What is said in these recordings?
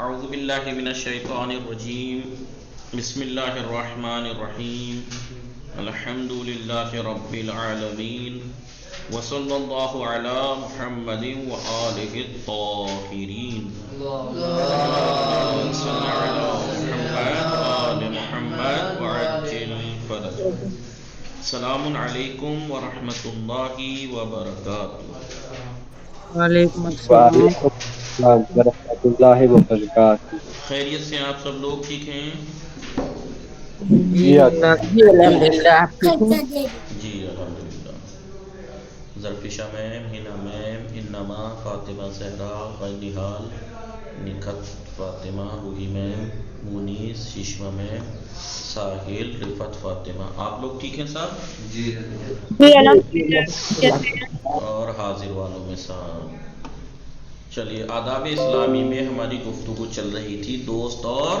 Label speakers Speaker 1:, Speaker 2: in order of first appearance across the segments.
Speaker 1: اعوذ باللہ من الشیطان الرجیم بسم اللہ الرحمن الرحیم الحمد للہ رب العالمین وصلی اللہ علی محمد وآلہ الطاہرین اللہم صل علی محمد وآل محمد وعجل فرجهم. السلام علیکم ورحمۃ اللہ وبرکاتہ.
Speaker 2: وعلیکم السلام
Speaker 3: ورحمۃ اللہ وبرکاتہ.
Speaker 1: خیریت سے آپ سب لوگ ٹھیک ہیں؟
Speaker 2: جی الحمدللہ آپ ٹھیک ہیں؟
Speaker 1: جی الحمدللہ. ظرف میم، ہنا میم، انما، فاطمہ زہرا، غیلحال، نکھت فاطمہ، روحی میم، مونیس، شیشمہ میم، ساحل، رفت فاطمہ. آپ لوگ ٹھیک ہیں صاحب؟
Speaker 4: جی
Speaker 2: الحمدللہ.
Speaker 1: اور حاضر والوں میں صاحب. چلیے، آداب اسلامی میں ہماری گفتگو چل رہی تھی دوست اور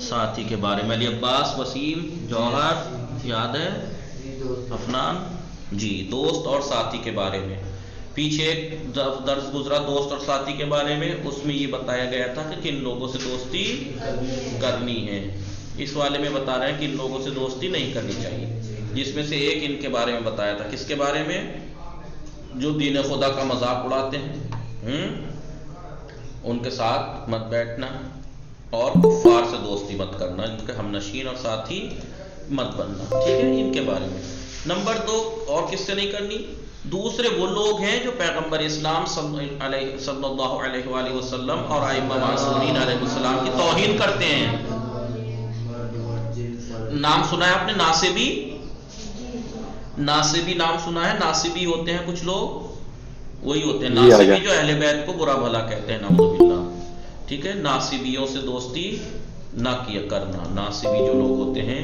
Speaker 1: ساتھی کے بارے میں. علی عباس، وسیم، جوہر یاد ہے؟ افنان جی، دوست اور ساتھی کے بارے میں. پیچھے ایک درس گزرا دوست اور ساتھی کے بارے میں، اس میں یہ بتایا گیا تھا کہ کن لوگوں سے دوستی کرنی ہے. اس والے میں بتا رہے ہیں کہ ان لوگوں سے دوستی نہیں کرنی چاہیے، جس میں سے ایک ان کے بارے میں بتایا تھا. کس کے بارے میں؟ جو دین خدا کا مذاق اڑاتے ہیں، ان کے ساتھ مت بیٹھنا اور کفار سے دوستی مت کرنا، ان کے ہم نشین اور ساتھی مت بننا. ٹھیک ہے، ان کے بارے میں. نمبر 2، اور کس سے نہیں کرنی؟ دوسرے وہ لوگ ہیں جو پیغمبر اسلام صلی اللہ علیہ وآلہ وسلم اور ائمہ معصومین علیہ السلام کی توہین کرتے ہیں. نام سنا ہے آپ نے؟ ناصبی. ناصبی نام سنا ہے؟ ناصبی ہوتے ہیں کچھ لوگ، وہی ہوتے ہیں ناصبی جو اہل بیت کو برا بھلا کہتے ہیں، نعوذ باللہ. ٹھیک ہے، ناصبیوں سے دوستی نہ کیا کرنا. ناصبی جو لوگ ہوتے ہیں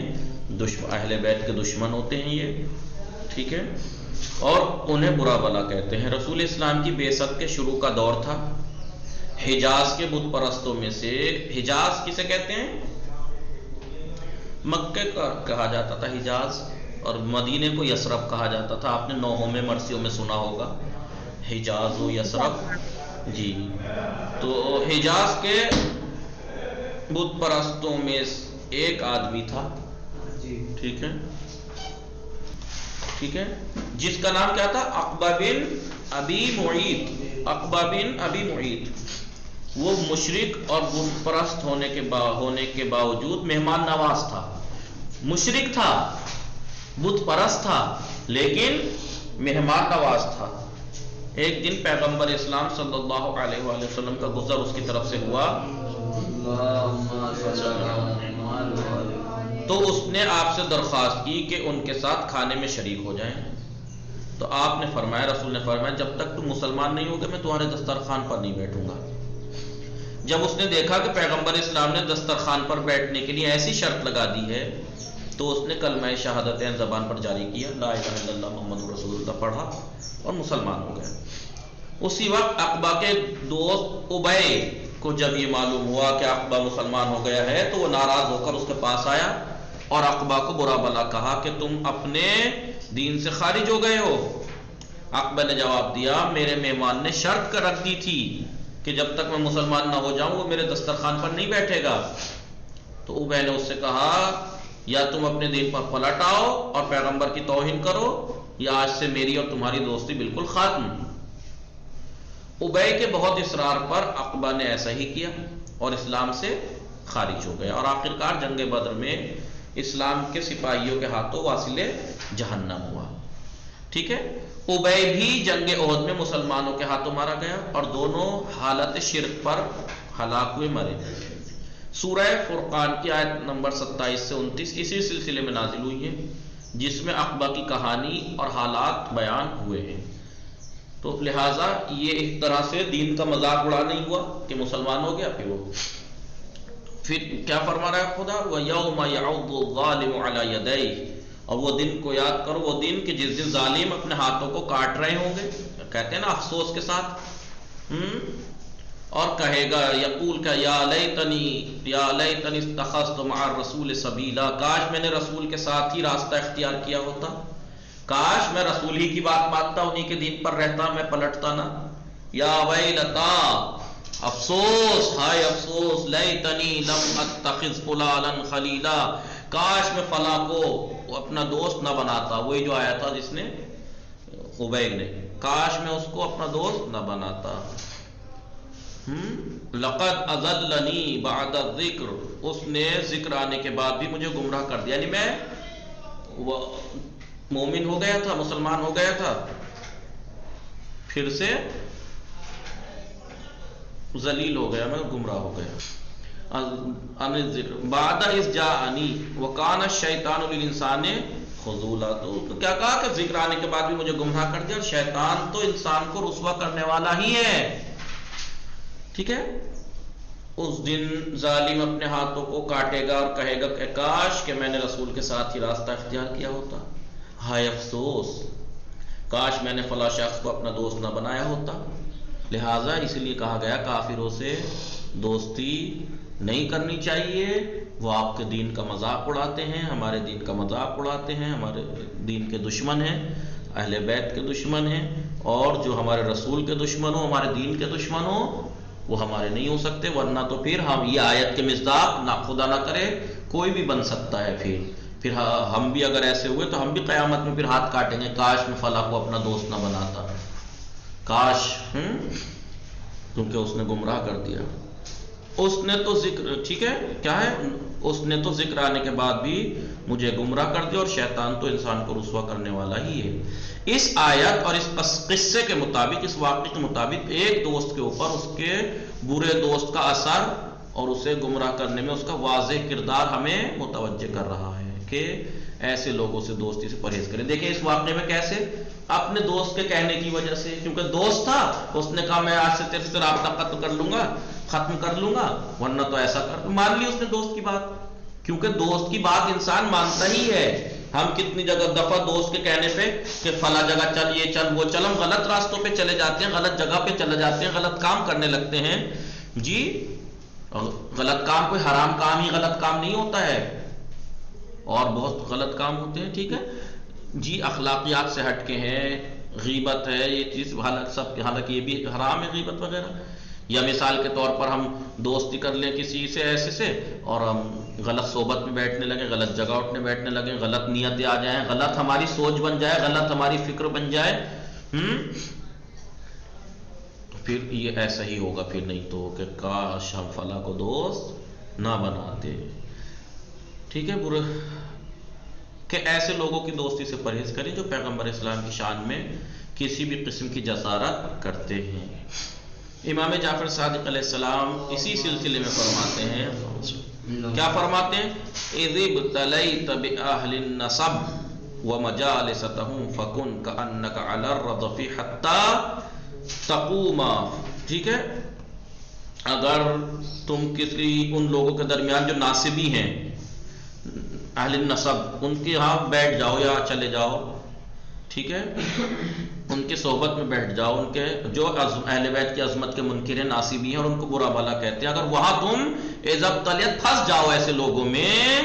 Speaker 1: اہل بیت کے دشمن ہوتے ہیں یہ. ٹھیک ہے، اور انہیں برا بھلا کہتے ہیں. رسول اسلام کی بعثت کے شروع کا دور تھا. حجاز کے بت پرستوں میں سے، حجاز کسے کہتے ہیں؟ مکے کا کہا جاتا تھا حجاز، اور مدینے کو یثرب کہا جاتا تھا. آپ نے نوحوں میں مرثیوں میں سنا ہوگا حجاز و یثرب. جی، تو حجاز کے بت پرستوں میں ایک آدمی تھا. ٹھیک ہے، ٹھیک ہے، جس کا نام کیا تھا؟ عقبہ بن ابی معیط. عقبہ بن ابی معیط. وہ مشرک اور بت پرست ہونے کے باوجود مہمان نواز تھا. مشرک تھا، بت پرست تھا، لیکن مہمان نواز تھا. ایک دن پیغمبر اسلام صلی اللہ علیہ وآلہ وسلم کا گزر اس کی طرف سے ہوا، تو اس نے آپ سے درخواست کی کہ ان کے ساتھ کھانے میں شریک ہو جائیں. تو آپ نے فرمایا، رسول نے فرمایا، جب تک تم مسلمان نہیں ہوگے میں تمہارے دسترخوان پر نہیں بیٹھوں گا. جب اس نے دیکھا کہ پیغمبر اسلام نے دسترخوان پر بیٹھنے کے لیے ایسی شرط لگا دی ہے، تو اس نے کلمہ شہادتین زبان پر جاری کیا، لا الہ الا اللہ محمد رسول اللہ پڑھا اور مسلمان ہو گئے. اسی وقت عقبہ کے دوست ابی کو جب یہ معلوم ہوا کہ عقبہ مسلمان ہو گیا ہے، تو وہ ناراض ہو کر اس کے پاس آیا اور عقبہ کو برا بھلا کہا کہ تم اپنے دین سے خارج ہو گئے ہو. عقبہ نے جواب دیا، میرے مہمان نے شرط کر رکھ دی تھی کہ جب تک میں مسلمان نہ ہو جاؤں وہ میرے دسترخوان پر نہیں بیٹھے گا. تو ابی نے اس سے کہا، یا تم اپنے دین پر پلٹ آؤ اور پیغمبر کی توہین کرو، یا آج سے میری اور تمہاری دوستی بالکل ختم. ابی کے بہت اصرار پر عقبہ نے ایسا ہی کیا اور اسلام سے خارج ہو گیا، اور آخرکار جنگ بدر میں اسلام کے سپاہیوں کے ہاتھوں واصل جہنم ہوا. ٹھیک ہے، ابی بھی جنگ احد میں مسلمانوں کے ہاتھوں مارا گیا، اور دونوں حالت شرک پر ہلاک ہوئے، مرے. سورہ فرقان کی آیت نمبر 27 سے 29 اسی سلسلے میں نازل ہوئی ہے، جس میں عقبہ کی کہانی اور حالات بیان ہوئے ہیں. تو لہٰذا یہ ایک طرح سے دین کا مذاق اڑا نہیں ہوا کہ مسلمان ہو گیا. پھر کیا فرما رہا ہے خدا؟ وَيَوْمَ يَعُضُّ الظَّالِمُ عَلَى يَدَيْهِ. اور وہ دن کو یاد کرو، وہ دن کہ جس دن ظالم اپنے ہاتھوں کو کاٹ رہے ہوں گے، کہتے ہیں نا افسوس کے ساتھ، اور کہے گا، یقول کا یا لیتنی اتخذت مع الرسول سبیلا، کاش میں نے رسول کے ساتھ ہی راستہ اختیار کیا ہوتا، کاش میں رسول ہی کی بات مانتا، انہی کے دین پر رہتا، میں پلٹتا نہ. یا ویلتا، افسوس، ہائے افسوس، لیتنی لم اتخذ فلانا خلیلا، کاش میں فلاں کو اپنا دوست نہ بناتا. وہی جو آیا تھا جس نے خبیب نے، کاش میں اس کو اپنا دوست نہ بناتا. لقد اضلنی بعد الذکر، اس نے ذکر آنے کے بعد بھی مجھے گمراہ کر دیا. یعنی میں مومن ہو گیا تھا، مسلمان ہو گیا تھا، پھر سے ذلیل ہو گیا، میں گمراہ ہو گیا. عن الذکر بعد اذ جاءنی وکان الشیطان للانسان خذولا. تو کیا کہا کہ ذکر آنے کے بعد بھی مجھے گمراہ کر دیا، اور شیطان تو انسان کو رسوا کرنے والا ہی ہے. ٹھیک ہے. اس دن ظالم اپنے ہاتھوں کو کاٹے گا اور کہے گا کہ کاش کہ میں نے رسول کے ساتھ ہی راستہ اختیار کیا ہوتا، ہائے افسوس، کاش میں نے فلاں شخص کو اپنا دوست نہ بنایا ہوتا. لہٰذا اس لیے کہا گیا کافروں سے دوستی نہیں کرنی چاہیے. وہ آپ کے دین کا مذاق اڑاتے ہیں، ہمارے دین کا مذاق اڑاتے ہیں، ہمارے دین کے دشمن ہیں، اہل بیت کے دشمن ہیں، اور جو ہمارے رسول کے دشمن ہو، ہمارے دین کے دشمن ہو، وہ ہمارے نہیں ہو سکتے. ورنہ تو پھر ہم یہ آیت کے مصداق نہ خدا نہ کرے کوئی بھی بن سکتا ہے. پھر ہم بھی اگر ایسے ہوئے تو ہم بھی قیامت میں پھر ہاتھ کاٹیں گے، کاش میں فلاں کو اپنا دوست نہ بناتا، کاش. کیونکہ اس نے گمراہ کر دیا. اس نے تو ذکر، ٹھیک ہے، کیا ہے، اس نے تو ذکر آنے کے بعد بھی مجھے گمراہ کر دیا، اور شیطان تو انسان کو رسوا کرنے والا ہی ہے. اس آیت اور اس قصے کے مطابق، اس واقعے کے مطابق، ایک دوست کے اوپر اس کے برے دوست کا اثر اور اسے گمراہ کرنے میں اس کا واضح کردار ہمیں متوجہ کر رہا ہے کہ ایسے لوگوں سے دوستی سے پرہیز کریں. دیکھیں اس واقعے میں کیسے اپنے دوست کے کہنے کی وجہ سے، کیونکہ دوست تھا، اس نے کہا میں آج سے تیرے سے رابطہ ختم کر لوں گا، ورنہ تو ایسا کر. مان لی اس نے دوست کی بات، کیونکہ دوست کی بات انسان مانتا ہی ہے. ہم کتنی دفعہ دوست کے کہنے پہ کہ فلاں جگہ چل، یہ چل، وہ چل، ہم غلط راستوں پہ چلے جاتے ہیں، غلط جگہ پہ چلے جاتے ہیں، غلط کام کرنے لگتے ہیں. جی غلط کام کوئی حرام کام ہی غلط کام نہیں ہوتا ہے، اور بہت غلط کام ہوتے ہیں. ٹھیک ہے جی، اخلاقیات سے ہٹ کے ہیں، غیبت ہے یہ چیز، حالانکہ یہ بھی حرام ہے غیبت وغیرہ. یا مثال کے طور پر ہم دوستی کر لیں کسی سے ایسے سے، اور ہم غلط صحبت میں بیٹھنے لگیں، غلط جگہ اٹھنے بیٹھنے لگیں، غلط نیتیں آ جائیں، غلط ہماری سوچ بن جائے، غلط ہماری فکر بن جائے، تو پھر یہ ایسا ہی ہوگا. پھر نہیں تو کہ کاش ہم فلاں کو دوست نہ بناتے. ٹھیک ہے، برے کہ ایسے لوگوں کی دوستی سے پرہیز کریں جو پیغمبر اسلام کی شان میں کسی بھی قسم کی جسارت کرتے ہیں. امام جعفر صادق علیہ السلام اسی سلسلے میں فرماتے ہیں، کیا فرماتے ہیں؟ اذ ابتلیت باہل النصب ومجالستهم فکن کانک علی الرضف حتی تقوم. ٹھیک ہے، اگر تم کسی ان لوگوں کے درمیان جو ناصبی ہیں، اہل النصب، ان کے ہاں بیٹھ جاؤ یا چلے جاؤ، ٹھیک ہے، ان کی صحبت میں بیٹھ جاؤ، ان کے جو اہل بیت کی عظمت کے منکر ہیں، ناصبی ہیں، اور ان کو برا بھلا کہتے ہیں، اگر وہاں تم اذ ابتلیت پھنس جاؤ ایسے لوگوں میں،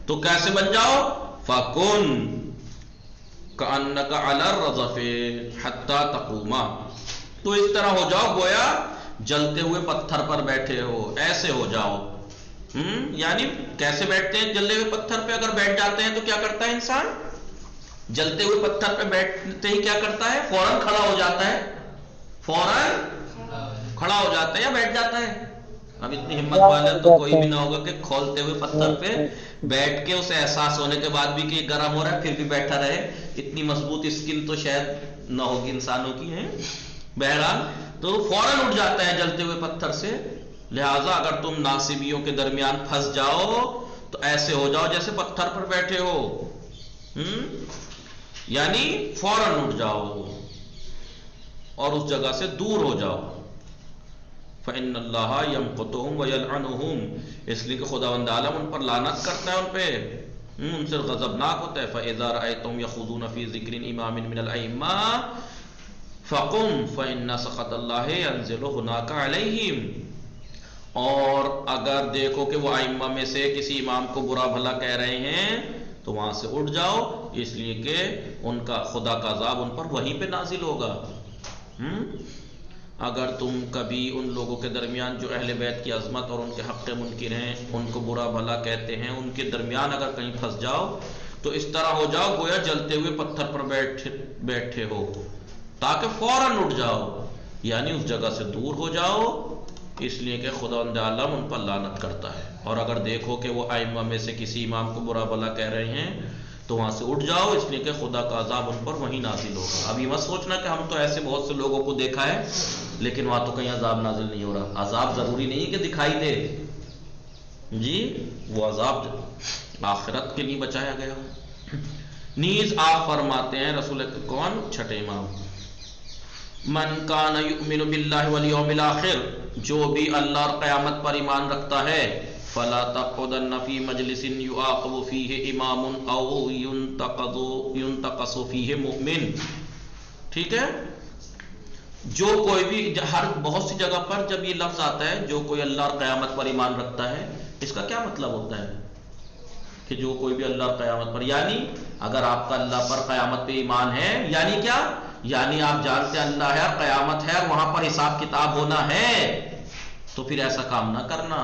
Speaker 1: تو کیسے بن جاؤ؟ فَكُن كَأَنَّكَ عَلَى الرَّضَفِ حَتَّى تَقُومَ، تو اس طرح ہو جاؤ گویا جلتے ہوئے پتھر پر بیٹھے ہو، ایسے ہو جاؤ. یعنی کیسے بیٹھتے ہیں جلتے ہوئے پتھر پہ؟ اگر بیٹھ جاتے ہیں تو کیا کرتا ہے انسان؟ جلتے ہوئے پتھر پہ بیٹھتے ہی کیا کرتا ہے؟ فوراً کھڑا ہو جاتا ہے، فوراً کھڑا ہو جاتا ہے یا بیٹھ جاتا ہے؟ اب اتنی ہمت والا تو کوئی بھی نہ ہوگا کہ کھولتے ہوئے پتھر پہ بیٹھ کے اسے احساس ہونے کے بعد بھی کہ گرم ہو رہا ہے پھر بھی بیٹھا رہے. اتنی مضبوط اسکل تو شاید نہ ہوگی انسانوں کی ہیں. بہرحال تو فوراً اٹھ جاتا ہے جلتے ہوئے پتھر سے. لہٰذا اگر تم ناصبیوں کے درمیان پھنس جاؤ تو ایسے ہو جاؤ جیسے پتھر پر بیٹھے ہو، یعنی فوراً اٹھ جاؤ اور اس جگہ سے دور ہو جاؤ. فإن اللہ یمقتهم ویلعنهم، اس لیے کہ خداوند عالم ان پر لعنت کرتا ہے، ان پہ ان سے غضبناک ہوتا ہے. فإذا رأيتهم يخوضون في ذکر امام من الأئمة فقم فإن سخط اللہ ينزل هناك علیہم، اور اگر دیکھو کہ وہ ائمہ میں سے کسی امام کو برا بھلا کہہ رہے ہیں تو وہاں سے اٹھ جاؤ، اس لیے کہ ان کا خدا کا عذاب ان پر وہیں پہ نازل ہوگا. اگر تم کبھی ان لوگوں کے درمیان جو اہل بیت کی عظمت اور ان کے حق منکر ہیں ان کو برا بھلا کہتے ہیں، ان کے درمیان اگر کہیں پھنس جاؤ تو اس طرح ہو جاؤ گویا جلتے ہوئے پتھر پر بیٹھے ہو، تاکہ فوراً اٹھ جاؤ، یعنی اس جگہ سے دور ہو جاؤ، اس لیے کہ خداوند عالم ان پر لعنت کرتا ہے۔ اور اگر دیکھو کہ وہ ائمہ میں سے کسی امام کو برا بھلا کہہ رہے ہیں تو وہاں سے اٹھ جاؤ، اس لیے کہ خدا کا عذاب ان پر وہیں نازل ہوگا۔ اب یہ مت سوچنا کہ ہم تو ایسے بہت سے لوگوں کو دیکھا ہے لیکن وہاں تو کہیں عذاب نازل نہیں ہو رہا۔ عذاب ضروری نہیں کہ دکھائی دے جی، وہ عذاب آخرت کے لیے بچایا گیا۔ نیز آپ فرماتے ہیں رسول کون؟ چھٹے امام، من کان یؤمن باللہ والیوم الآخر، جو بھی اللہ اور قیامت پر ایمان رکھتا ہے، فلا تقعدن فی مجلس یعاقب فیہ امام او ینتقص فیہ مؤمن۔ ٹھیک ہے، جو کوئی بھی بہت سی جگہ پر جب یہ لفظ آتا ہے جو کوئی اللہ اور قیامت پر ایمان رکھتا ہے، اس کا کیا مطلب ہوتا ہے کہ جو کوئی بھی اللہ اور قیامت پر، یعنی اگر آپ کا اللہ پر قیامت پہ ایمان ہے، یعنی کیا؟ یعنی آپ جانتے ہیں اللہ ہے، قیامت ہے، وہاں پر حساب کتاب ہونا ہے، تو پھر ایسا کام نہ کرنا۔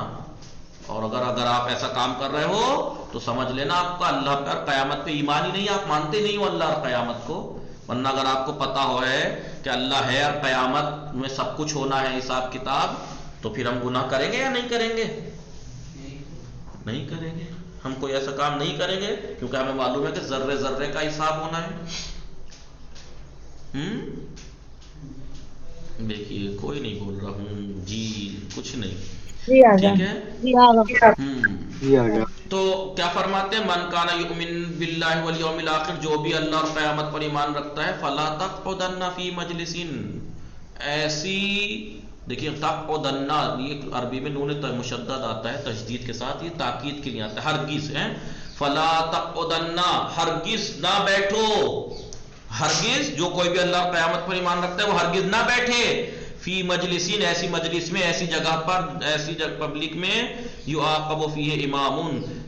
Speaker 1: اور اگر آپ ایسا کام کر رہے ہو تو سمجھ لینا آپ کا اللہ پر قیامت پہ ایمان ہی نہیں، آپ مانتے نہیں ہو اللہ اور قیامت کو۔ ورنہ اگر آپ کو پتا ہو ہے کہ اللہ ہے اور قیامت میں سب کچھ ہونا ہے حساب کتاب، تو پھر ہم گناہ کریں گے یا نہیں کریں گے؟ نہیں کریں گے، ہم کوئی ایسا کام نہیں کریں گے، کیونکہ ہمیں معلوم ہے کہ ذرے ذرے کا حساب ہونا ہے۔ دیکھیے کوئی نہیں بول رہا ہوں جی، کچھ نہیں، ٹھیک ہے۔ تو کیا فرماتے ہیں؟ من کان یؤمن باللہ والیوم الآخر، جو بھی اللہ اور قیامت پر ایمان رکھتا ہے، فلا تقعدن فی مجلس، ایسی دیکھیے تقعدن، یہ عربی میں نون مشدد آتا ہے تشدید کے ساتھ، یہ تاکید کے لیے آتا ہے، ہرگز ہے، فلا تقعدن، ہرگز نہ بیٹھو، ہرگز جو کوئی بھی اللہ اور قیامت پر ایمان رکھتا ہے وہ ہرگز نہ بیٹھے، فی مجلسین، ایسی مجلس میں، ایسی جگہ پر، ایسی پبلک میں، یعاقب فیہ امام،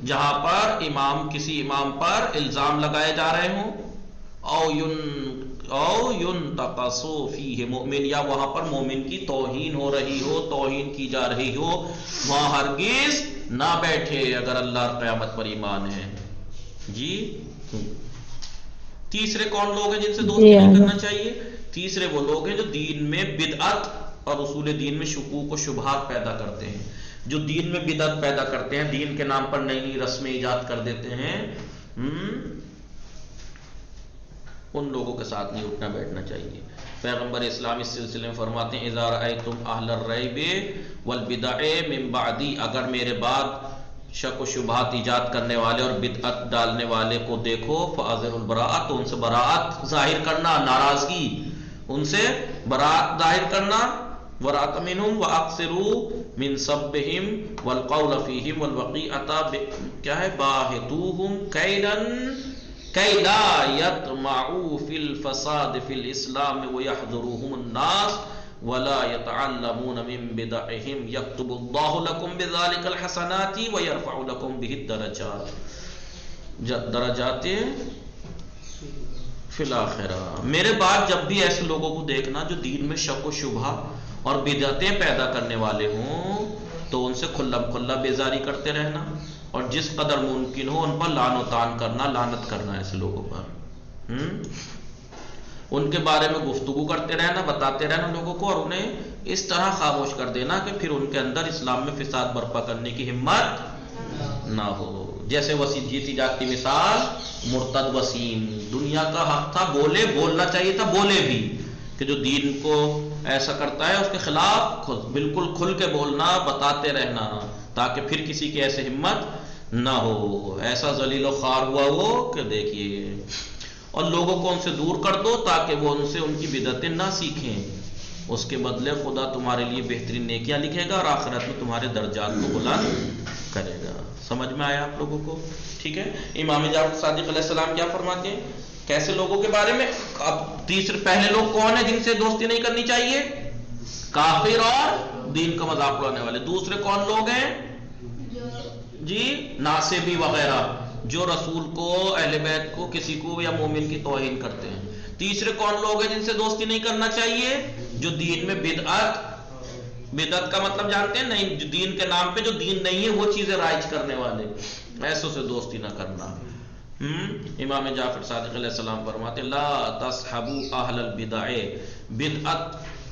Speaker 1: جہاں پر کسی امام پر الزام لگائے جا رہے ہوں، او ینتقص فیہ مؤمن، یا وہاں پر مومن کی توہین ہو رہی ہو، توہین کی جا رہی ہو، وہاں ہرگز نہ بیٹھے اگر اللہ اور قیامت پر ایمان ہے جی۔ تیسرے کون لوگ ہیں جن سے دوستی نہیں کرنا چاہیے؟ تیسرے وہ لوگ ہیں جو دین میں بدعت اور اصول دین میں شکوک و شبہات پیدا کرتے ہیں، جو دین میں بدعت پیدا کرتے ہیں، دین کے نام پر نئی نئی رسمیں ایجاد کر دیتے ہیں، ان لوگوں کے ساتھ نہیں اٹھنا بیٹھنا چاہیے۔ پیغمبر اسلام اس سلسلے میں فرماتے ہیں اذا رأیتم اہل الریب والبدع من بعدی، اگر میرے بعد شک و شبہات ایجاد کرنے والے اور بدعت ڈالنے والے کو دیکھو، فاظہر البراءۃ، تو ان سے براءت ظاہر کرنا، ناراضگی، ان سے براءت ظاہر کرنا، وراء منہم واقصروا من سبہم والقول فیہم والوقیعۃ، کیا ہے؟ باہتوہم کیلا کی لا یطمعوا فی الفساد فی الاسلام ویحذرهم الناس ولا يتعلمون من بدعهم يكتب الله لكم بذلك الحسنات ويرفع لكم به الدرجات فی الآخرہ۔ میرے بعد جب بھی ایسے لوگوں کو دیکھنا جو دین میں شک و شبہ اور بدعتیں پیدا کرنے والے ہوں، تو ان سے کھلم کھلا بیزاری کرتے رہنا، اور جس قدر ممکن ہو ان پر لعن و طعن کرنا، لعنت کرنا ایسے لوگوں پر، ان کے بارے میں گفتگو کرتے رہنا، بتاتے رہنا لوگوں کو، اور انہیں اس طرح خاموش کر دینا کہ پھر ان کے اندر اسلام میں فساد برپا کرنے کی ہمت نہ ہو۔ جیسے وسیم جیتی جاگتی مثال مرتد وسیم، دنیا کا حق تھا، بولنا چاہیے تھا، بولے بھی، کہ جو دین کو ایسا کرتا ہے اس کے خلاف بالکل کھل کے بولنا، بتاتے رہنا، تاکہ پھر کسی کی ایسے ہمت نہ ہو، ایسا ذلیل و خوار ہوا وہ کہ دیکھیے، اور لوگوں کو ان سے دور کر دو تاکہ وہ ان سے ان کی بدعتیں نہ سیکھیں، اس کے بدلے خدا تمہارے لیے بہترین نیکیاں لکھے گا اور آخرت میں تمہارے درجات کو بلند کرے گا۔ سمجھ میں آیا آپ لوگوں کو؟ ٹھیک ہے۔ امام جعفر صادق علیہ السلام کیا فرماتے ہیں کیسے لوگوں کے بارے میں؟ اب تیسرے پہلے لوگ کون ہیں جن سے دوستی نہیں کرنی چاہیے؟ کافر اور دین کا مذاق اڑانے والے۔ دوسرے کون لوگ ہیں جی؟ ناصبی وغیرہ، جو رسول کو، اہل بیت کو، کسی کو یا مومن کی توہین کرتے ہیں۔ تیسرے کون لوگ ہیں جن سے دوستی نہیں کرنا چاہیے؟ جو دین میں بدعت کا مطلب جانتے ہیں نہیں، جو دین کے نام پہ جو دین نہیں ہے وہ چیزیں رائج کرنے والے، ایسوں سے دوستی نہ کرنا۔ امام جعفر صادق علیہ السلام فرماتے لا تصحبوا اہل البدع، بدعت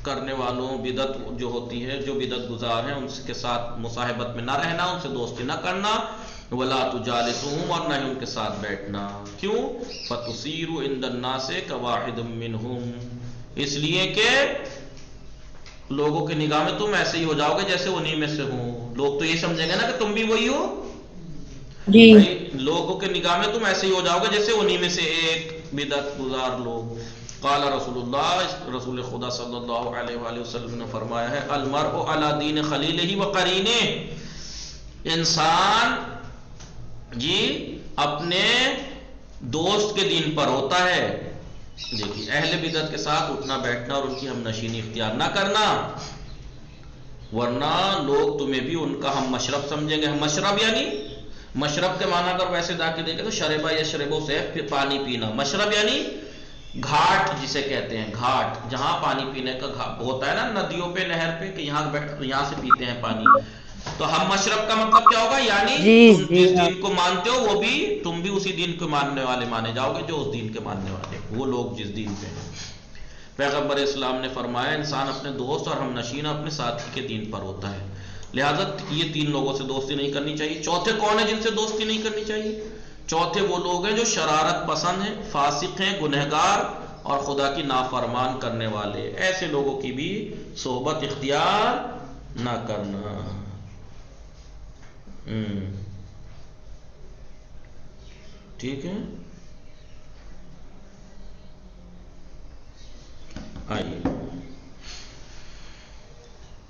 Speaker 1: کرنے والوں، بدعت جو ہوتی ہے، جو بدعت گزار ہیں ان کے ساتھ مصاحبت میں نہ رہنا، ان سے دوستی نہ کرنا، ولا تجالسهم، اور نہ ہی ان کے ساتھ بیٹھنا۔ کیوں؟ فتصيروا عند الناس كواحد منهم، اس لیے کہ لوگوں کی نگاہ میں تم ایسے ہی ہو جاؤ گے جیسے انہی میں سے ہوں، لوگ تو یہ سمجھیں گے نا کہ تم بھی وہی ہو
Speaker 2: جی
Speaker 1: لوگوں کے نگاہ میں تم ایسے ہی ہو جاؤ گے جیسے انہی میں سے ایک بدعت گزار لوگ۔ قال رسول اللہ، رسول خدا صلی اللہ علیہ وآلہ وسلم نے فرمایا ہے المرء علی دین خلیلہ و قرینہ، انسان جی اپنے دوست کے دین پر ہوتا ہے۔ دیکھیے اہل بدعت کے ساتھ اٹھنا بیٹھنا اور ان کی ہم نشینی اختیار نہ کرنا، ورنہ لوگ تمہیں بھی ان کا ہم مشرب سمجھیں گے۔ ہم مشرب یعنی مشرب کے معنی اگر ویسے جا کے دیکھیں تو شربا یا شربوں سے پانی پینا، مشرب یعنی گھاٹ جسے کہتے ہیں، گھاٹ جہاں پانی پینے کا ہوتا ہے نا ندیوں پہ نہر پہ کہ یہاں سے پیتے ہیں پانی، تو ہم مشرب کا مطلب کیا ہوگا؟ یعنی تم جس دین کو مانتے ہو وہ بھی تم بھی اسی دین کو ماننے والے مانے جاؤ گے جو اس دین کے ماننے والے، وہ لوگ جس دین پہ ہیں۔ پیغمبر اسلام نے فرمایا انسان اپنے دوست اور ہم نشین اپنے ساتھی کے دین پر ہوتا ہے، لہذا یہ تین لوگوں سے دوستی نہیں کرنی چاہیے۔ چوتھے کون ہیں جن سے دوستی نہیں کرنی چاہیے؟ چوتھے وہ لوگ ہیں جو شرارت پسند ہیں، فاسق ہیں، گنہگار اور خدا کی نافرمان کرنے والے، ایسے لوگوں کی بھی صحبت اختیار نہ کرنا۔ ٹھیک ہے، آئیے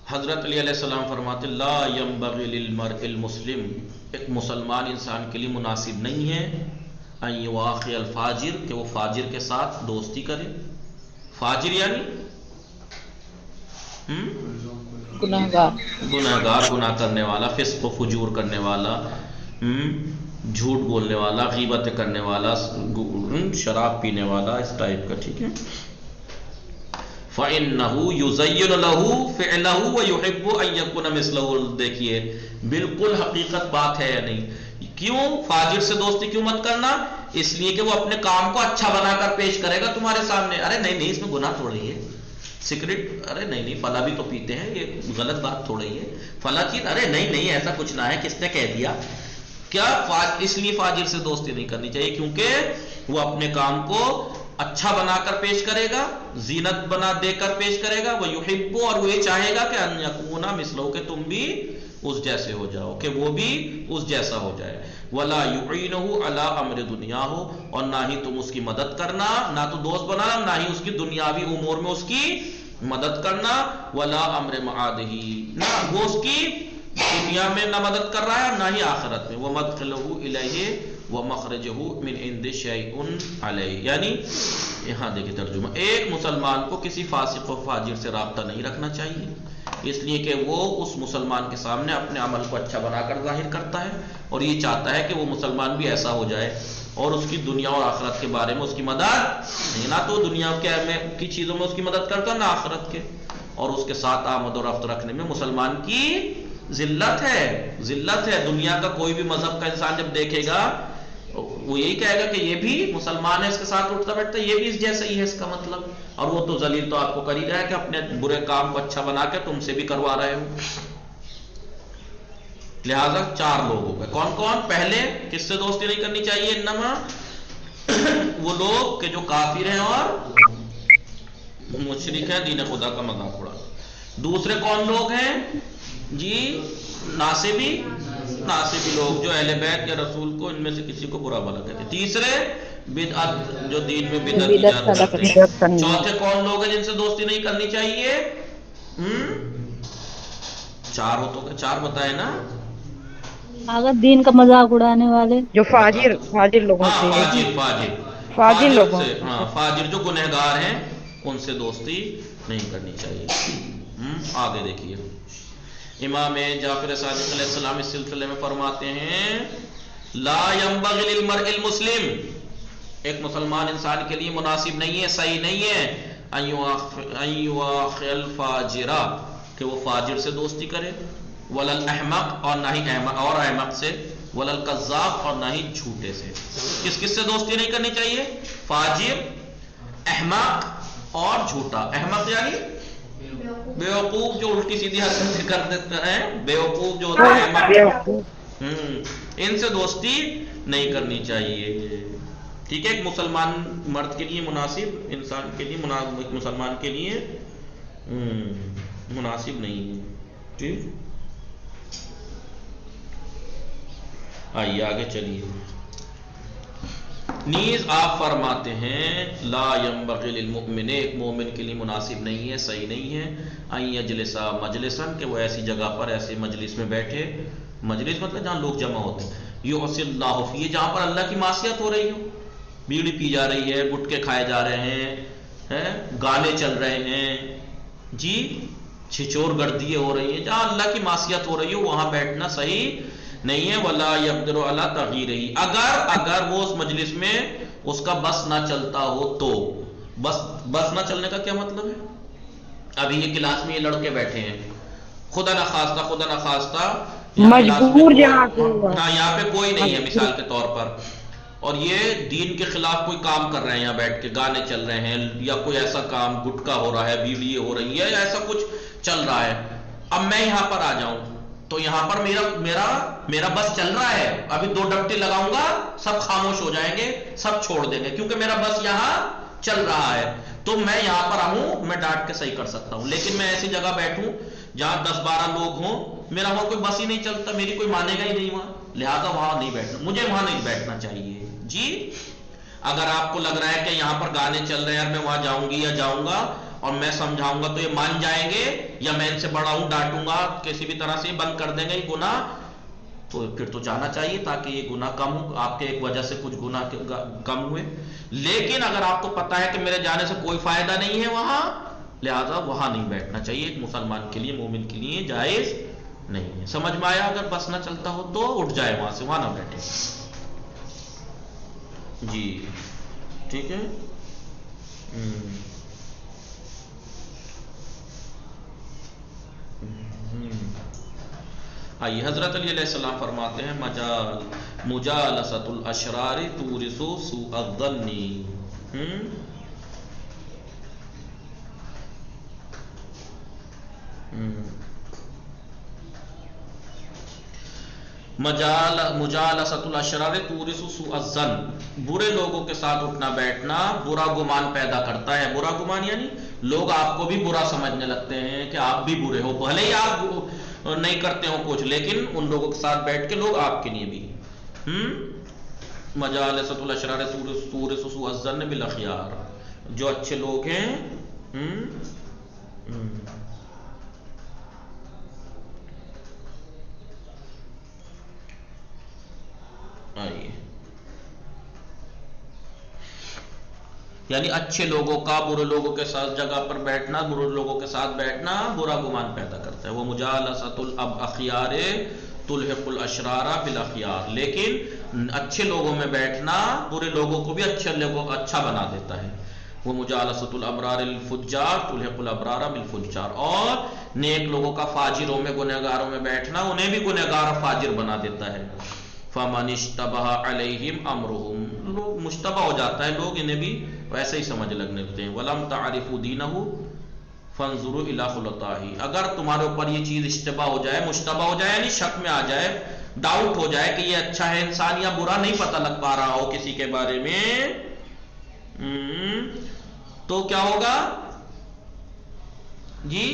Speaker 1: حضرت علی علیہ السلام فرماتے لا ينبغي للمرء المسلم، ایک مسلمان انسان کے لیے مناسب نہیں ہے ان یواخی الفاجر، کہ وہ فاجر کے ساتھ دوستی کرے۔ فاجر یعنی گناہگار، گناہ کرنے والا، فسق و فجور کرنے والا، جھوٹ بولنے والا، غیبت کرنے والا، شراب پینے والا، اس ٹائپ کا، ٹھیک ہے۔ فَإِنَّهُ يُزَيِّنُ لَهُ فِعْلَهُ وَيُحِبُّ أَن يَكُونَ مِثْلَهُ۔ دیکھیے بالکل حقیقت بات ہے یا نہیں؟ کیوں فاجر سے دوستی کیوں مت کرنا؟ اس لیے کہ وہ اپنے کام کو اچھا بنا کر پیش کرے گا تمہارے سامنے۔ ارے نہیں اس میں گناہ تھوڑی ہے، سگریٹ ارے نہیں فلاں بھی تو پیتے ہیں، یہ غلط بات تھوڑی ہے، فلاں چیز ارے نہیں ایسا کچھ نہ ہے، کس نے کہہ دیا؟ کیا اس لیے فاجر سے دوستی نہیں کرنی چاہیے کیونکہ وہ اپنے کام کو اچھا بنا کر پیش کرے گا، زینت بنا دے کر پیش کرے گا، وہ یحب، اور وہ یہ چاہے گا کہ ان یکون مثلہ، کہ تم بھی اس جیسے ہو جاؤ، کہ وہ بھی اس جیسا ہو جائے۔ ولا یعینہ علی امر دنیا ہو، اور نہ ہی تم اس کی مدد کرنا، نہ تو دوست بنانا، نہ ہی اس کی دنیاوی امور میں اس کی مدد کرنا۔ ولا امر معادہ، نہ وہ اس کی دنیا میں نہ مدد کر رہا ہے نہ ہی آخرت میں۔ ومدخلہ الیہ ومخرجہ من عند شیء علیہ، یعنی یہاں دیکھیں ترجمہ، ایک مسلمان کو کسی فاسق و فاجر سے رابطہ نہیں رکھنا چاہیے، اس لیے کہ وہ اس مسلمان کے سامنے اپنے عمل کو اچھا بنا کر ظاہر کرتا ہے اور یہ چاہتا ہے کہ وہ مسلمان بھی ایسا ہو جائے، اور اس کی دنیا اور آخرت کے بارے میں اس کی مدد نہیں، نہ تو دنیا کی چیزوں میں اس کی مدد کرتا نہ آخرت کے، اور اس کے ساتھ آمد و رفت رکھنے میں مسلمان کی ذلت ہے۔ دنیا کا کوئی بھی مذہب کا انسان جب دیکھے گا وہ یہی کہے گا کہ یہ بھی مسلمان ہے، اس کے ساتھ اٹھتا بیٹھتا، یہ بھی اس جیسا ہی ہے اس کا مطلب، اور وہ تو ذلیل تو آپ کو کر ہی رہا ہے کہ اپنے برے کام کو اچھا بنا کے تم سے بھی کروا رہے ہو۔ لہذا چار لوگ ہو گئے، کون کون؟ پہلے کس سے دوستی نہیں کرنی چاہیے؟ انما وہ لوگ کہ جو کافر ہیں اور مشرک ہیں، دین خدا کا مذاق اڑا۔ دوسرے کون لوگ ہیں جی؟ ناصبی لوگ جو اہل بیت یا رسول کو ان میں سے کسی کو برا بھلا کہتے ہیں۔ تیسرے بدعت، جو دین میں بدعت ایجاد کرتے ہیں۔ چوتھے کون لوگ ہیں جن سے دوستی نہیں کرنی چاہیے؟ چار ہو تو چار بتائے نا،
Speaker 4: اگر دین کا مذاق اڑانے والے،
Speaker 2: جو فاجر لوگوں سے،
Speaker 1: فاجر جو گنہگار ہیں ان سے دوستی نہیں کرنی چاہیے۔ آگے دیکھیے امام جعفر صادق علیہ السلام اس سلسلے میں فرماتے ہیں لا ينبغي للمرء المسلم، ایک مسلمان انسان کے لیے مناسب نہیں ہے، صحیح نہیں ہے ان یواخل فاجرا کہ وہ فاجر سے دوستی کرے، ولل احمق اور نہ ہی احمق سے، ولل کذاب اور نہ ہی جھوٹے سے۔ کس کس سے دوستی نہیں کرنی چاہیے؟ فاجر، احمق اور جھوٹا۔ احمق یعنی بیوقوف جو الٹی سیدھی حرکتیں کر دیتے ہیں، بیوقوف جو ہوتا ہے احمق، ان سے دوستی نہیں کرنی چاہیے۔ ٹھیک ہے، ایک مسلمان مرد کے لیے مناسب، انسان کے لیے مسلمان کے لیے مناسب نہیں ہے۔ ٹھیک، آئیے آگے چلیے۔ نیز آپ فرماتے ہیں لا ينبغي للمؤمن، ایک مومن کے لیے مناسب نہیں ہے، صحیح نہیں ہے، ان یجلس مجلسا کہ وہ ایسی جگہ پر، ایسے مجلس میں بیٹھے، مجلس مطلب جہاں لوگ جمع ہوتے ہیں، یعصی اللہ فیہ جہاں پر اللہ کی معصیت ہو رہی ہو، بیڑی پی جا رہی ہے، گٹکے کھائے جا رہے ہیں، گانے چل رہے ہیں، جی چھچور گردیے ہو رہی ہیں، جہاں اللہ کی معصیت ہو رہی ہو وہاں بیٹھنا صحیح نہیں ہے۔ ولا یقدر علی تغییرہ، اگر وہ اس مجلس میں اس کا بس نہ چلتا ہو تو، بس نہ چلنے کا کیا مطلب ہے؟ ابھی یہ کلاس میں یہ لڑکے بیٹھے ہیں، خدا نخواستہ
Speaker 2: مجبور جہاں کو
Speaker 1: ہاں یہاں پہ کوئی نہیں ہے مثال کے طور پر، اور یہ دین کے خلاف کوئی کام کر رہے ہیں، یہاں بیٹھ کے گانے چل رہے ہیں، یا کوئی ایسا کام گٹکا ہو رہا ہے، بیڑی ہو رہی ہے، یا ایسا کچھ چل رہا ہے، اب میں یہاں پر آ جاؤں تو یہاں پر میرا بس چل رہا ہے، ابھی 2 ڈپٹے لگاؤں گا سب خاموش ہو جائیں گے، سب چھوڑ دیں گے، کیونکہ میرا بس یہاں چل رہا ہے، تو میں یہاں پر آؤں، میں ڈانٹ کے صحیح کر سکتا ہوں۔ لیکن میں ایسی جگہ بیٹھوں جہاں 10-12 لوگ ہوں، میرا وہاں کوئی بس ہی نہیں چلتا، میری کوئی مانے گا ہی نہیں وہاں، لہذا وہاں نہیں بیٹھنا، مجھے وہاں نہیں بیٹھنا چاہیے۔ جی اگر آپ کو لگ رہا ہے کہ یہاں پر گانے چل رہے ہیں، میں وہاں جاؤں گی یا جاؤں گا اور میں سمجھاؤں گا تو یہ مان جائیں گے، یا میں ان سے بڑا ہوں ڈانٹوں گا کسی بھی طرح سے بند کر دیں گے یہ گناہ، تو پھر تو جانا چاہیے تاکہ یہ گناہ کم ہو، آپ کے ایک وجہ سے کچھ گناہ کم ہوئے۔ لیکن اگر آپ کو پتا ہے کہ میرے جانے سے کوئی فائدہ نہیں ہے وہاں، لہذا وہاں نہیں بیٹھنا چاہیے، ایک مسلمان کے لیے، مومن کے لیے جائز نہیں ہے۔ سمجھ میں آیا؟ اگر بس نہ چلتا ہو تو اٹھ جائے وہاں سے، وہاں نہ بیٹھے۔ جی ٹھیک ہے۔ آئیے، حضرت علی علیہ السلام فرماتے ہیں مجالست الاشرار تورث سوء الظن، مجالست الاشرار تورث سوء الظن، برے لوگوں کے ساتھ اٹھنا بیٹھنا برا گمان پیدا کرتا ہے۔ برا گمان یعنی لوگ آپ کو بھی برا سمجھنے لگتے ہیں کہ آپ بھی برے ہو، بھلے ہی آپ نہیں کرتے ہو کچھ، لیکن ان لوگوں کے ساتھ بیٹھ کے لوگ آپ کے لیے بھی مجالست الاشرار تورث سوء الظن بالاخیار، جو اچھے لوگ ہیں آئیے، یعنی اچھے لوگوں کا برے لوگوں کے ساتھ جگہ پر بیٹھنا، برے لوگوں کے ساتھ بیٹھنا برا گمان پیدا کرتا ہے۔ وہ مجالست الاخیار تلحق الاشرار بالاخیار، لیکن اچھے لوگوں میں بیٹھنا برے لوگوں کو بھی اچھا بنا دیتا ہے۔ وہ مجالست الابرار الفجار تلحق الابرار بالفجار، اور نیک لوگوں کا فاجروں میں، گنہگاروں میں بیٹھنا انہیں بھی گنہگار اور فاجر بنا دیتا ہے۔ فمن اشتبہ علیہم امرہم، لوگ مشتبہ ہو جاتا ہے، لوگ انہیں بھی ویسے ہی سمجھ لگنے لگتے ہیں۔ ولم تعرفوا دینہ فانظروا الی خلطاہ، اگر تمہارے اوپر یہ چیز اشتبہ ہو جائے، مشتبہ ہو جائے یعنی شک میں آ جائے، ڈاؤٹ ہو جائے کہ یہ اچھا ہے انسان یا برا، نہیں پتہ لگ پا رہا ہو کسی کے بارے میں، تو کیا ہوگا جی؟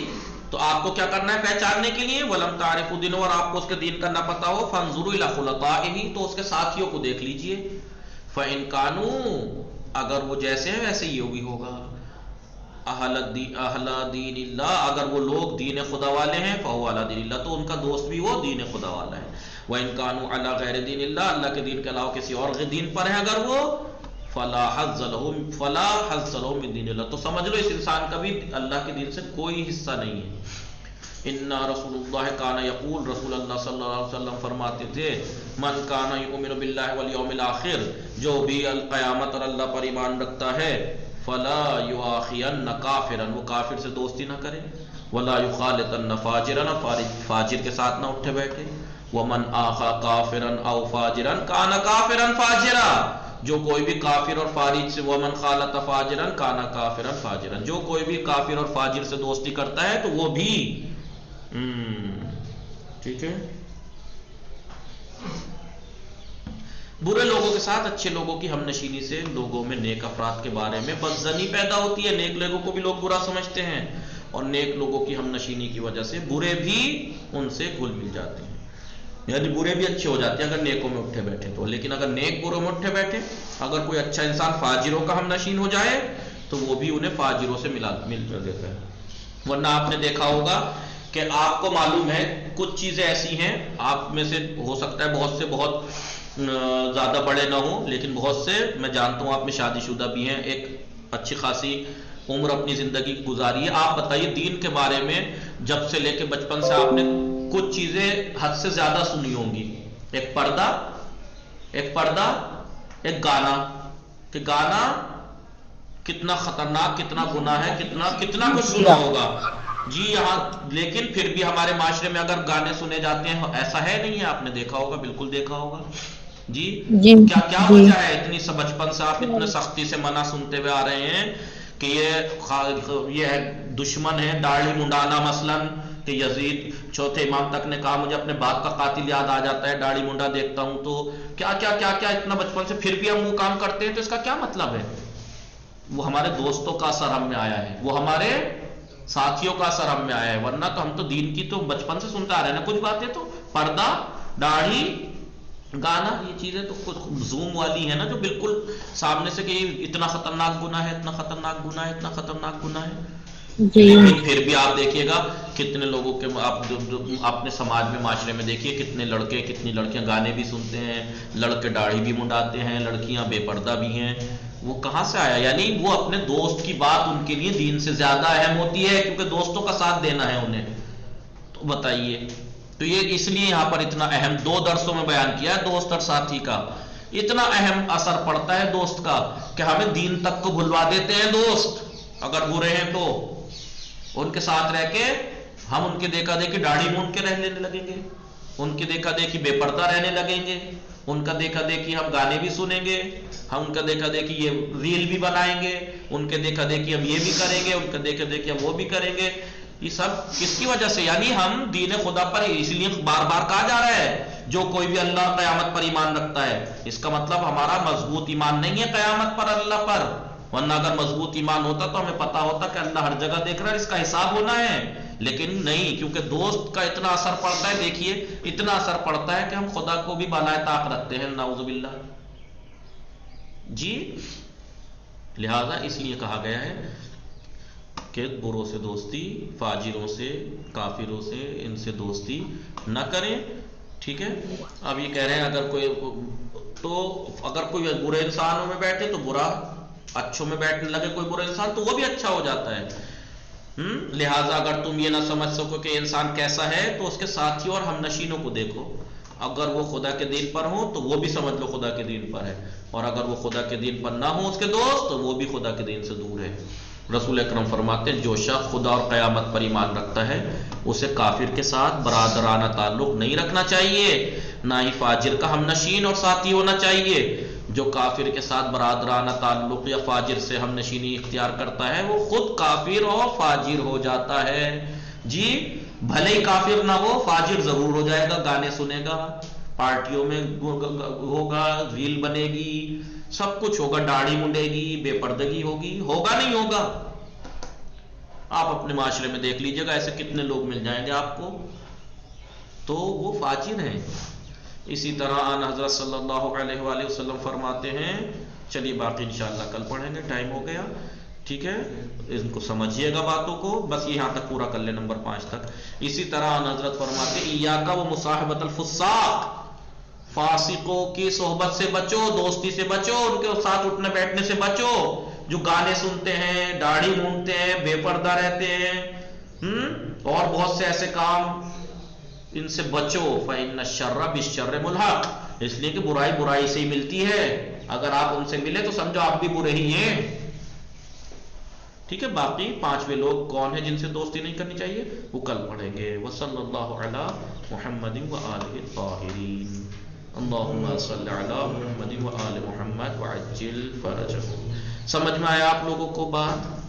Speaker 1: تو آپ کو کیا کرنا ہے پہچاننے کے لیے؟ وَلَمْ تَعْرِفُوا دِينَهُ، اور آپ کو اس کے دین کا نہ پتا ہو، فَانظُرُوا إِلَىٰ خُلَطَائِهِ، تو اس کے ساتھیوں کو دیکھ لیجئے، فَإِنْ كَانُوا، اگر وہ جیسے ہیں ویسے ہی ہوگا، اہل دین اللہ، اگر وہ لوگ دین خدا والے ہیں، فَهُوَ عَلَىٰ دِينِ اللَّهِ، تو ان کا دوست بھی وہ دین خدا والا ہے۔ وَإِنْ كَانُوا عَلَىٰ غَيْرِ دِينِ اللَّهِ، اللہ کے دین کے علاوہ کسی اور دین پر ہیں اگر وہ، فَلَا حَظَّ لَهُ مِن دِينِ اللَّهِ، تو سمجھ لو اس انسان کا بھی اللہ کے دین سے کوئی حصہ نہیں ہے۔ اِنَّا رسول اللہ کان یقول، رسول اللہ صلی اللہ علیہ وسلم فرماتے تھے، من کان یؤمن باللہ والیوم الآخر، جو بھی قیامت اور اللہ پر ایمان رکھتا ہے، فلا یؤاخین کافرا، وہ کافر سے دوستی نہ کرے، ولا یخالطن فاجرا، فاجر کے ساتھ نہ اٹھے بیٹھے، ومن آخا کافرا او فاجرا کان کافرا فاجرا، جو کوئی بھی کافر اور فاجر سے، ومن خالط فاجرا کان کافرا فاجرا، جو کوئی بھی کافر اور فاجر سے دوستی کرتا ہے تو وہ بھی ٹھیک ہے۔ برے لوگوں کے ساتھ اچھے لوگوں کی ہم نشینی سے لوگوں میں نیک افراد کے بارے میں بدظنی پیدا ہوتی ہے، نیک لوگوں کو بھی لوگ برا سمجھتے ہیں، اور نیک لوگوں کی ہم نشینی کی وجہ سے برے بھی ان سے گھل مل جاتے ہیں، یعنی برے بھی اچھے ہو جاتے ہیں اگر نیکوں میں اٹھے بیٹھے تو، لیکن اگر نیک بروں میں اٹھے بیٹھے، اگر کوئی اچھا انسان فاجروں کا ہم نشین ہو جائے تو وہ بھی انہیں فاجروں سے مل کر دیتا ہے۔ ورنہ آپ نے دیکھا ہوگا کہ آپ کو معلوم ہے کچھ چیزیں ایسی ہیں، آپ میں سے ہو سکتا ہے بہت سے بہت زیادہ بڑے نہ ہوں، لیکن بہت سے میں جانتا ہوں آپ میں شادی شدہ بھی ہیں، ایک اچھی خاصی عمر اپنی زندگی کی گزاری ہے، آپ بتائیے دین کے بارے میں جب سے لے کے بچپن سے آپ نے کچھ چیزیں حد سے زیادہ سنی ہوں گی، ایک پردہ، ایک گانا، کہ گانا کتنا خطرناک، کتنا گناہ ہے، کتنا کچھ سنا ہوگا جی یہاں، لیکن پھر بھی ہمارے معاشرے میں اگر گانے سنے جاتے ہیں ایسا ہے نہیں ہے، آپ نے دیکھا ہوگا، بالکل دیکھا ہوگا جی، کیا وجہ ہے اتنی بچپن سے آپ اتنے سختی سے منع سنتے ہوئے آ رہے ہیں کہ یہ ہے دشمن ہے، داڑھی منڈانا مثلا، کہ یزید چوتھے امام تک نے کہا مجھے اپنے باپ کا قاتل یاد آ جاتا ہے داڑھی منڈا دیکھتا ہوں، تو کیا اتنا بچپن سے پھر بھی ہم وہ کام کرتے ہیں، تو اس کا کیا مطلب ہے؟ وہ ہمارے دوستوں کا اثر ہم میں آیا ہے، وہ ہمارے ساتھیوں کا اثر ہم میں آیا ہے، ورنہ تو ہم تو دین کی تو بچپن سے سنتا آ رہے ہیں نا، کچھ باتیں تو پردہ، داڑھی، گانا، یہ چیزیں تو کچھ زوم والی ہے نا، جو بالکل سامنے سے کہ اتنا خطرناک گناہ ہے، اتنا خطرناک گناہ ہے، اتنا خطرناک گناہ ہے، لیکن پھر بھی آپ دیکھیے گا کتنے لوگوں کے، آپ اپنے سماج میں معاشرے میں دیکھیے کتنے لڑکے کتنی لڑکیاں گانے بھی سنتے ہیں، لڑکے داڑھی بھی منڈاتے ہیں، لڑکیاں بے پردہ بھی ہیں، وہ کہاں سے آیا؟ یعنی وہ اپنے دوست کی بات ان کے لیے دین سے زیادہ اہم ہوتی ہے، کیونکہ دوستوں کا ساتھ دینا ہے انہیں، تو بتائیے، تو یہ اس لیے یہاں پر اتنا اہم 2 درسوں میں بیان کیا ہے دوست اور ساتھی کا، اتنا اہم اثر پڑتا ہے دوست کا کہ ہمیں دین تک کو بھلوا دیتے ہیں دوست، اگر برے ہیں تو ان کے ساتھ رہ کے ہم ان کے دیکھا دیکھی داڑھی مونڈ کے رہنے لگیں گے، ان کے دیکھا دیکھی بے پردہ رہنے لگیں گے، ان کا دیکھا دیکھی ہم گانے بھی سنیں گے، ہم ان کا دیکھا دیکھی یہ ریل بھی بنائیں گے، ان کے دیکھا دیکھی ہم یہ بھی کریں گے، ان کا دیکھا دیکھی ہم وہ بھی کریں گے، یہ سب کس کی وجہ سے؟ یعنی ہم دین خدا پر، اس لیے بار بار کہا جا رہا ہے جو کوئی بھی اللہ قیامت پر ایمان رکھتا ہے، اس کا مطلب ہمارا مضبوط ایمان نہیں ہے قیامت پر اللہ پر، ورنہ اگر مضبوط ایمان ہوتا تو ہمیں پتا ہوتا کہ اللہ ہر جگہ دیکھ رہا ہے، اس کا حساب ہونا ہے، لیکن نہیں، کیونکہ دوست کا اتنا اثر پڑتا ہے، دیکھیے اتنا اثر پڑتا ہے کہ ہم خدا کو بھی بالائے طاق رکھتے ہیں، نعوذ باللہ جی۔ لہذا اس لیے کہا گیا ہے کہ بروں سے دوستی، فاجروں سے، کافروں سے، ان سے دوستی نہ کریں، ٹھیک ہے۔ اب یہ کہہ رہے ہیں اگر کوئی برے انسانوں میں بیٹھے تو برا، اچھوں میں بیٹھنے لگے کوئی برا انسان تو وہ بھی اچھا ہو جاتا ہے، لہٰذا اگر تم یہ نہ سمجھ سکو کہ انسان کیسا ہے تو اس کے ساتھیوں اور ہم نشینوں کو دیکھو، اگر وہ خدا کے دین پر ہوں تو وہ بھی سمجھ لو خدا کے دین پر ہے، اور اگر وہ خدا کے دین پر نہ ہوں اس کے دوست تو وہ بھی خدا کے دین سے دور ہے۔ رسول اکرم فرماتے ہیں جو شخص خدا اور قیامت پر ایمان رکھتا ہے اسے کافر کے ساتھ برادرانہ تعلق نہیں رکھنا چاہیے، نہ ہی فاجر کا ہم نشین اور ساتھی ہونا چاہیے، جو کافر کے ساتھ برادرانہ تعلق یا فاجر سے ہم نشینی اختیار کرتا ہے وہ خود کافر اور فاجر ہو جاتا ہے جی، بھلے ہی کافر نہ ہو فاجر ضرور ہو جائے گا، گانے سنے گا، پارٹیوں میں ہوگا، ریل بنے گی، سب کچھ ہوگا، داڑھی منڈے گی، بے پردگی ہوگی، ہوگا نہیں ہوگا؟ آپ اپنے معاشرے میں دیکھ لیجئے گا ایسے کتنے لوگ مل جائیں گے آپ کو، تو وہ فاجر ہیں۔ اسی طرح آن حضرت صلی اللہ علیہ وآلہ وسلم فرماتے ہیں، چلیے باقی انشاءاللہ کل پڑھیں گے، ٹائم ہو گیا، ٹھیک ہے، ان کو سمجھیے گا باتوں کو، بس یہاں تک پورا کر لیں نمبر 5 تک۔ اسی طرح آن حضرت فرماتے ہیں ایاک و مصاحبۃ الفساق، فاسقوں کی صحبت سے بچو، دوستی سے بچو، ان کے ساتھ اٹھنے بیٹھنے سے بچو، جو گانے سنتے ہیں، داڑھی مونڈتے ہیں، بے پردہ رہتے ہیں، اور بہت سے ایسے کام، ان سے بچو۔ فإن الشر بالشر ملحق، اس لیے کہ برائی برائی سے ہی ملتی ہے، اگر آپ ان سے ملے تو سمجھو آپ بھی برے ہی ہیں، ٹھیک ہے، باقی 5ویں لوگ کون ہیں جن سے دوستی نہیں کرنی چاہیے وہ کل پڑھیں گے. وصلی اللہ علی محمد وآلہ الطاہرین. اللہم صلی علی محمد وآل محمد وعجل فرجہ. سمجھ میں آیا آپ لوگوں کو بات؟